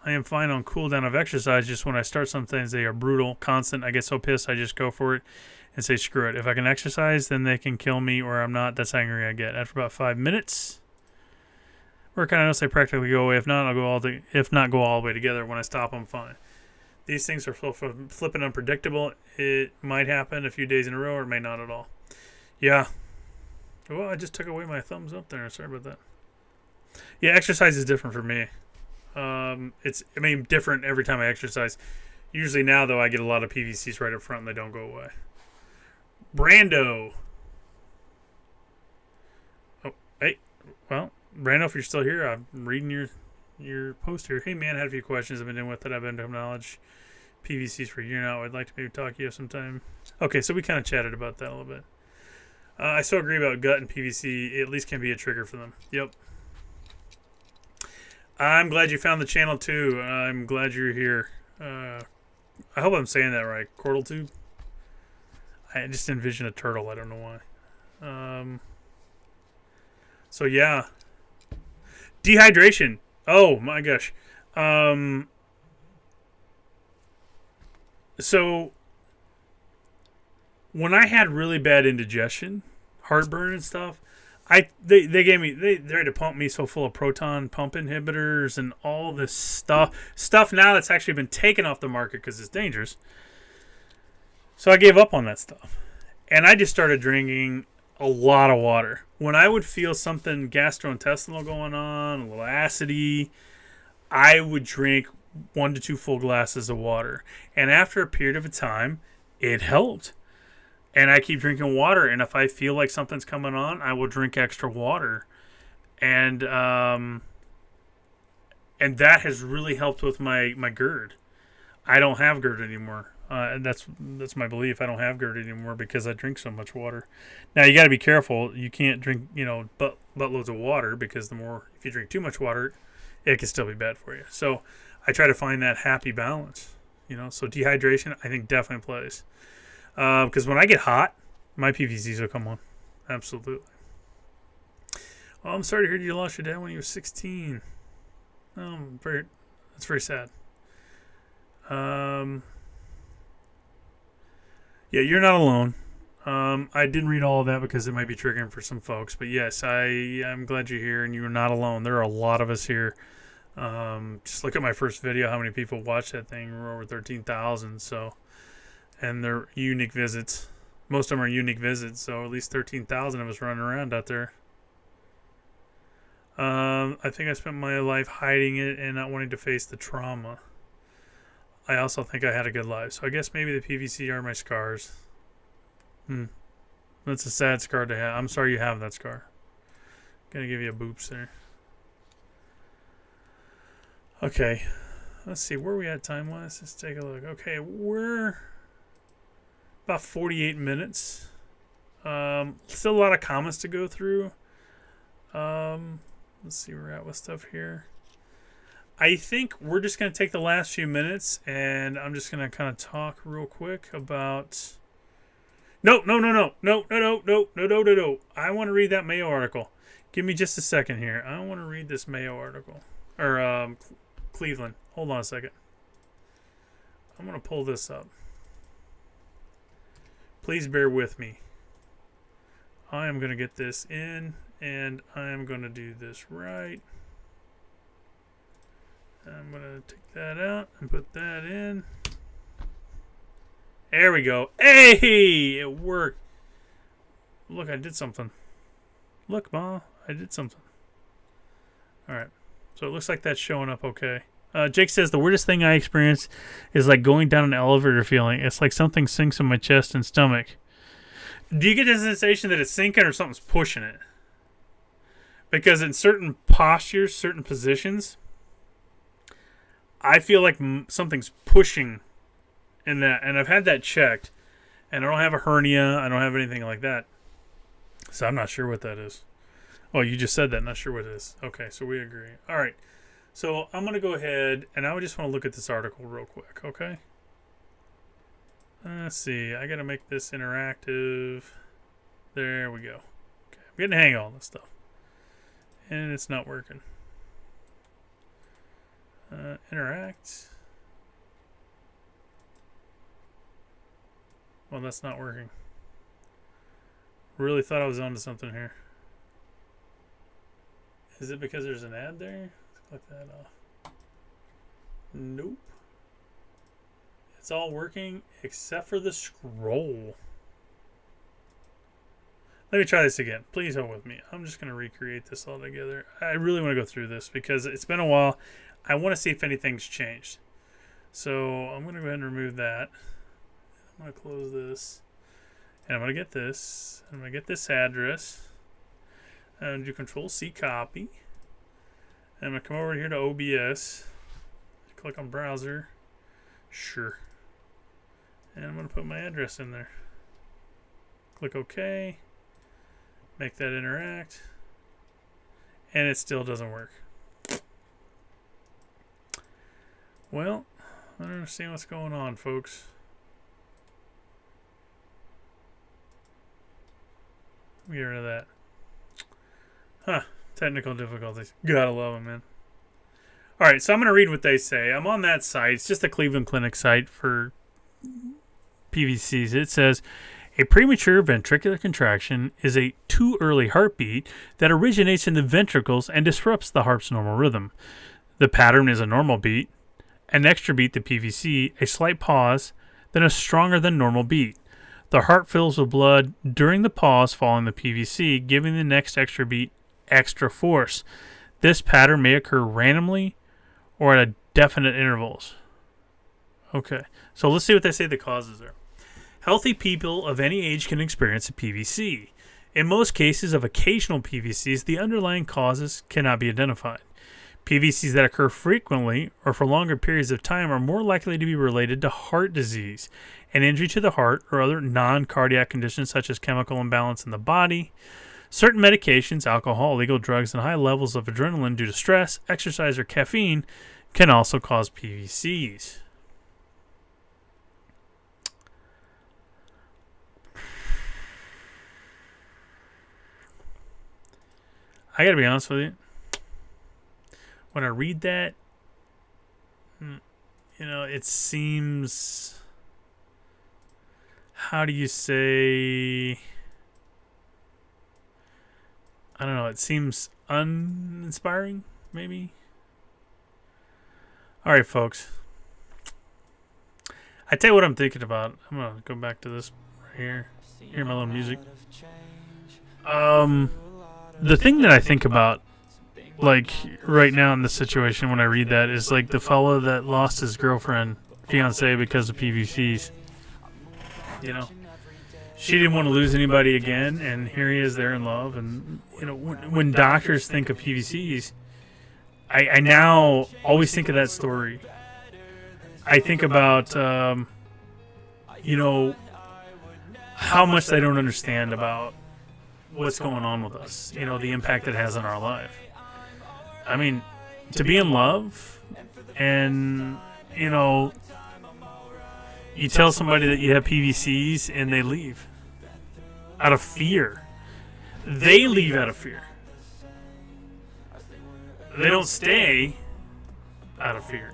Speaker 2: am fine on cool down of exercise. Just when I start, sometimes they are brutal, constant. I get so pissed, I just go for it and say, screw it. If I can exercise, then they can kill me, or I'm not. That's how angry I get. After about 5 minutes, Working on they practically go away. If not, I'll go all the way together. When I stop, I'm fine. These things are flipping unpredictable. It might happen a few days in a row, or it may not at all. Yeah. Well, I just took away my thumbs up there. Sorry about that. Yeah, exercise is different for me. Different every time I exercise. Usually now, though, I get a lot of PVCs right up front and they don't go away. Brando. Oh, hey. Well, Brando, if you're still here, I'm reading your post here. Hey, man, I had a few questions I've been dealing with that I've been to knowledge PVCs for a year now. I'd like to maybe talk to you sometime. Okay, so we kind of chatted about that a little bit. I still agree about gut and PVC. It at least can be a trigger for them. Yep. I'm glad you found the channel, too. I'm glad you're here. I hope I'm saying that right. Chordal tube? I just envision a turtle. I don't know why. So, yeah. Dehydration. Oh, my gosh. So, when I had really bad indigestion, heartburn and stuff, they tried to pump me so full of proton pump inhibitors and all this stuff now that's actually been taken off the market because it's dangerous. So I gave up on that stuff, and I just started drinking a lot of water. When I would feel something gastrointestinal going on, a little acidity, I would drink 1 to 2 full glasses of water, and after a period of time, it helped. And I keep drinking water, and if I feel like something's coming on, I will drink extra water. And that has really helped with my GERD. I don't have GERD anymore. That's my belief. I don't have GERD anymore because I drink so much water. Now, you got to be careful. You can't drink, buttloads of water because if you drink too much water, it can still be bad for you. So I try to find that happy balance. So dehydration, I think, definitely plays. Because when I get hot, my PVCs will come on. Absolutely. Oh, I'm sorry to hear you lost your dad when you were 16. That's very sad. Yeah, you're not alone. I didn't read all of that because it might be triggering for some folks. But yes, I'm glad you're here and you're not alone. There are a lot of us here. Just look at my first video, how many people watched that thing. We're over 13,000, so... And they're unique visits. Most of them are unique visits, so at least 13,000 of us running around out there. I think I spent my life hiding it and not wanting to face the trauma. I also think I had a good life, so I guess maybe the PVC are my scars. That's a sad scar to have. I'm sorry you have that scar. Gonna give you a boops there. Okay. Let's see, where are we at time-wise? Let's take a look. Okay, we're... about 48 minutes. Still a lot of comments to go through. Let's see where we're at with stuff here. I think we're just going to take the last few minutes and I'm just going to kind of talk real quick about... No. I want to read that Mayo article. Give me just a second here. I want to read this Mayo article. Or Cleveland. Hold on a second. I'm going to pull this up. Please bear with me. I am going to get this in, and I am going to do this right. I'm going to take that out and put that in. There we go. Hey, it worked. Look, I did something. Look, Ma, I did something. All right. So it looks like that's showing up okay. Jake says, the weirdest thing I experience is like going down an elevator feeling. It's like something sinks in my chest and stomach. Do you get the sensation that it's sinking or something's pushing it? Because in certain postures, certain positions, I feel like something's pushing in that. And I've had that checked. And I don't have a hernia. I don't have anything like that. So I'm not sure what that is. Oh, you just said that. Not sure what it is. Okay, so we agree. All right. So I'm going to go ahead, and I just want to look at this article real quick, okay? Let's see. I got to make this interactive. There we go. Okay, I'm getting the hang of all this stuff. And it's not working. Interact. Well, that's not working. Really thought I was onto something here. Is it because there's an ad there? Let's click that off. Nope. It's all working except for the scroll. Let me try this again. Please hold with me. I'm just going to recreate this all together. I really want to go through this because it's been a while. I want to see if anything's changed. So I'm going to go ahead and remove that. I'm going to close this. And I'm going to get this. I'm going to get this address. And do Control-C copy. And I'm going to come over here to OBS. Click on browser. Sure. And I'm going to put my address in there. Click OK. Make that interact. And it still doesn't work. Well, I don't understand what's going on, folks. Get rid of that. Huh. Technical difficulties. Gotta love them, man. Alright, so I'm going to read what they say. I'm on that site. It's just a Cleveland Clinic site for PVCs. It says, a premature ventricular contraction is a too early heartbeat that originates in the ventricles and disrupts the heart's normal rhythm. The pattern is a normal beat, an extra beat, the PVC, a slight pause, then a stronger than normal beat. The heart fills with blood during the pause following the PVC, giving the next extra beat extra force. This pattern may occur randomly or at definite intervals. Okay, so let's see what they say the causes are. Healthy people of any age can experience a PVC. In most cases of occasional PVCs, the underlying causes cannot be identified. PVCs that occur frequently or for longer periods of time are more likely to be related to heart disease, an injury to the heart, or other non-cardiac conditions such as chemical imbalance in the body. Certain medications, alcohol, illegal drugs, and high levels of adrenaline due to stress, exercise, or caffeine can also cause PVCs. I gotta be honest with you. When I read that, it seems, how do you say, I don't know, it seems uninspiring, maybe? All right, folks. I tell you what I'm thinking about. I'm going to go back to this right here. Hear my little music. The thing that I think about, like, right now in this situation when I read that is, like, the fellow that lost his girlfriend, fiancé, because of PVCs. You know? She didn't want to lose anybody again, and here he is there in love. And, when doctors think of PVCs, I now always think of that story. I think about, how much they don't understand about what's going on with us, the impact it has on our life. I mean, to be in love and, you tell somebody that you have PVCs and they leave out of fear. They leave out of fear. They don't stay out of fear.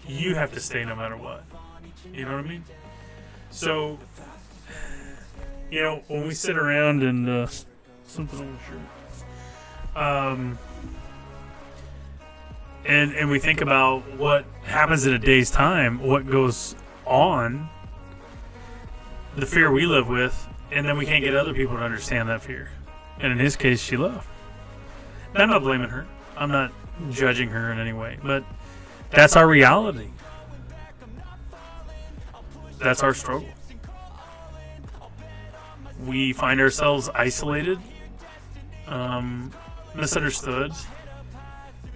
Speaker 2: You have to stay no matter what. You know what I mean? So, when we sit around and something on the shirt, and we think about what happens in a day's time, what goes on, the fear we live with, and then we can't get other people to understand that fear. And in his case, she left. Now, I'm not blaming her. I'm not judging her in any way, but that's our reality. That's our struggle. We find ourselves isolated, misunderstood,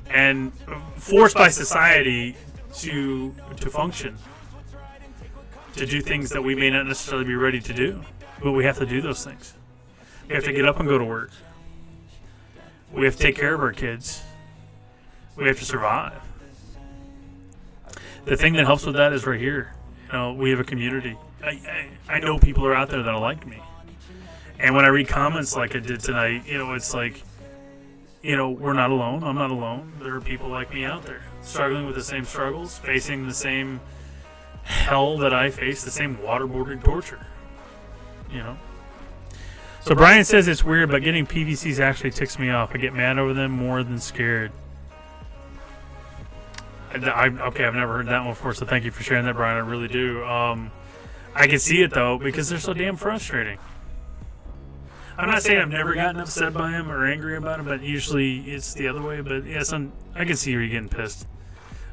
Speaker 2: and forced by society to function, to do things that we may not necessarily be ready to do, but we have to do those things. We have to get up and go to work. We have to take care of our kids. We have to survive. The thing that helps with that is right here. We have a community. I know people are out there that are like me. And when I read comments like I did tonight, it's like, we're not alone. I'm not alone. There are people like me out there struggling with the same struggles, facing the same hell that I face, the same waterboarding torture. So Brian says it's weird, but getting PVCs actually ticks me off. I get mad over them more than scared. Okay, I've never heard that one before, so thank you for sharing that, Brian. I really do. I can see it, though, because they're so damn frustrating. I'm not saying I've never gotten upset by them or angry about them, but usually it's the other way. But yes, I can see you're getting pissed.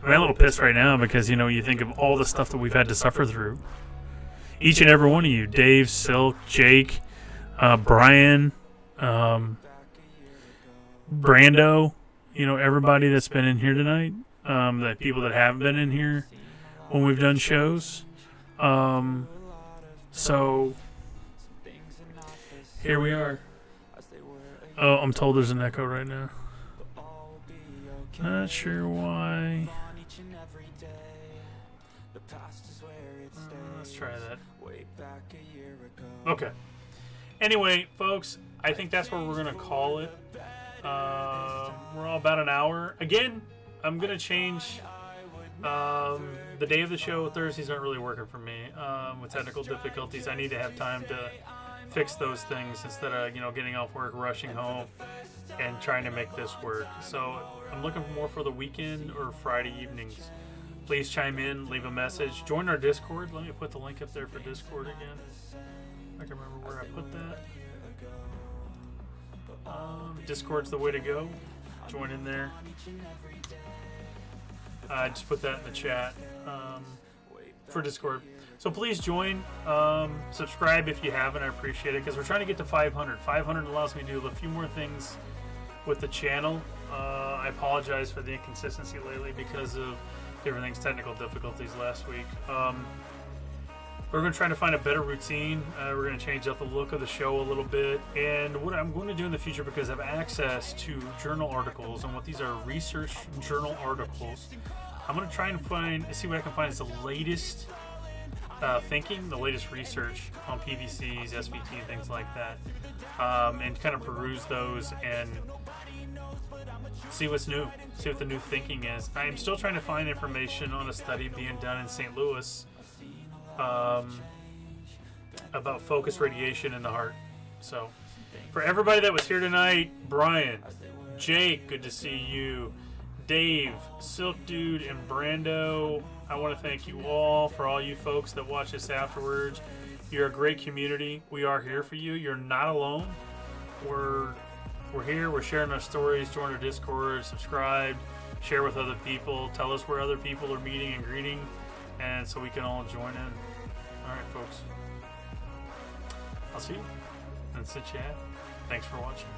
Speaker 2: I'm a little pissed right now because, you think of all the stuff that we've had to suffer through. Each and every one of you, Dave, Silk, Jake, Brian, Brando, everybody that's been in here tonight, the people that have been in here when we've done shows. So here we are. Oh, I'm told there's an echo right now. Not sure why. Let's try that. Okay. Anyway, folks, I think that's where we're going to call it. We're all about an hour. Again, I'm going to change the day of the show. Thursdays aren't really working for me with technical difficulties. I need to have time to fix those things instead of, getting off work, rushing home, and trying to make this work. So I'm looking more for the weekend or Friday evenings. Please chime in, leave a message. Join our Discord. Let me put the link up there for Discord again. I can remember where I put that. Discord's the way to go. Join in there. I just put that in the chat for Discord. So please join. Subscribe if you haven't. I appreciate it because we're trying to get to 500. 500 allows me to do a few more things with the channel. I apologize for the inconsistency lately because of different things, technical difficulties last week. We're going to try to find a better routine. We're going to change up the look of the show a little bit. And what I'm going to do in the future, because I have access to journal articles, and what these are research journal articles, I'm going to try and see what I can find is the latest thinking, the latest research on PVCs, SVT, and things like that. And kind of peruse those and see what's new, see what the new thinking is. I am still trying to find information on a study being done in St. Louis about focused radiation in the heart. So for everybody that was here tonight, Brian, Jake, good to see you, Dave, Silk Dude, and Brando, I want to thank you all. For all you folks that watch this afterwards, you're a great community. We are here for you. You're not alone. We're here. We're sharing our stories. Join our Discord, subscribe, share with other people, tell us where other people are meeting and greeting, and so we can all join in. All right, folks. I'll see you. That's the chat. Thanks for watching.